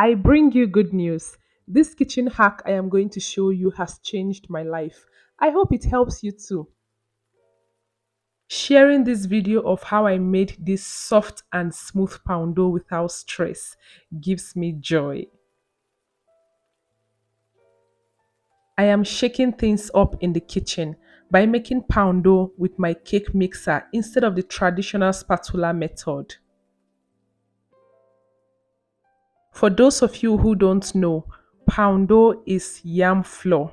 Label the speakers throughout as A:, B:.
A: I bring you good news. This kitchen hack I am going to show you has changed my life. I hope it helps you too. Sharing this video of how I made this soft and smooth poundo without stress gives me joy. I am shaking things up in the kitchen by making poundo with my cake mixer instead of the traditional spatula method. For those of you who don't know, poundo is yam flour.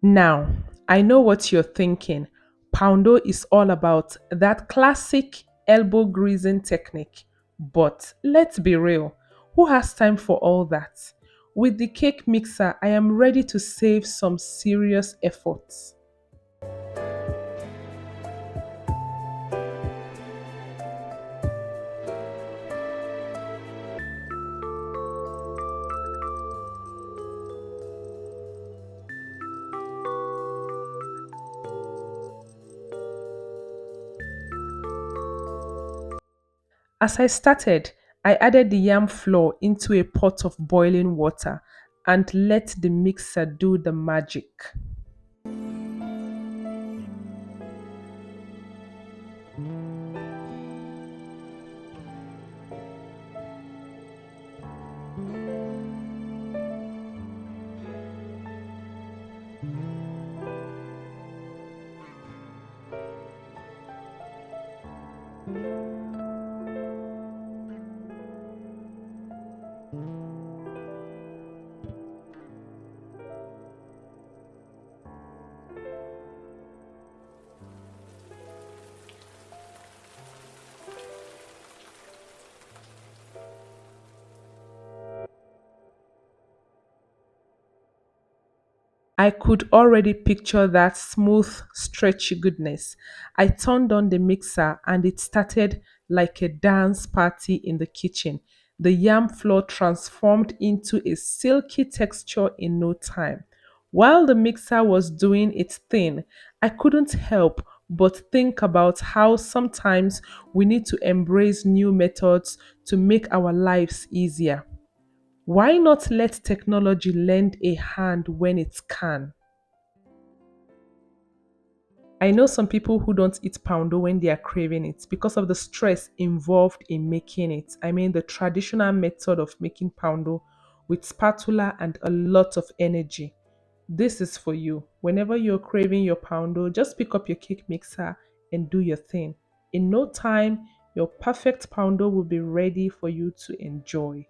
A: Now, I know what you're thinking. Poundo is all about that classic elbow greasing technique. But let's be real, who has time for all that? With the cake mixer, I am ready to save some serious efforts. As I started, I added the yam flour into a pot of boiling water and let the mixer do the magic. I could already picture that smooth, stretchy goodness. I turned on the mixer and it started like a dance party in the kitchen. The yam flour transformed into a silky texture in no time. While the mixer was doing its thing, I couldn't help but think about how sometimes we need to embrace new methods to make our lives easier. Why not let technology lend a hand when it can? I know some people who don't eat poundo when they are craving it because of the stress involved in making it. I mean, the traditional method of making poundo with spatula and a lot of energy. This is for you. Whenever you're craving your poundo, just pick up your cake mixer and do your thing. In no time, your perfect poundo will be ready for you to enjoy.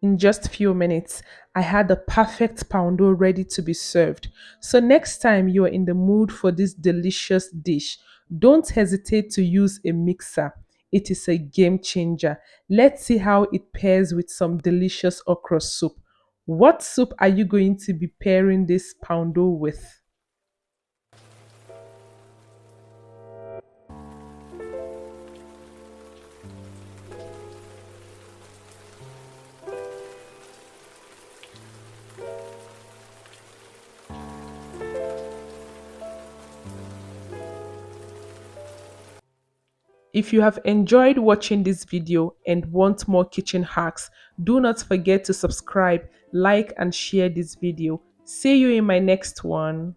A: In just few minutes, I had the perfect poundo ready to be served. So next time you are in the mood for this delicious dish, don't hesitate to use a mixer. It is a game changer. Let's see how it pairs with some delicious okra soup. What soup are you going to be pairing this poundo with? If you have enjoyed watching this video and want more kitchen hacks, do not forget to subscribe, like and share this video. See you in my next one.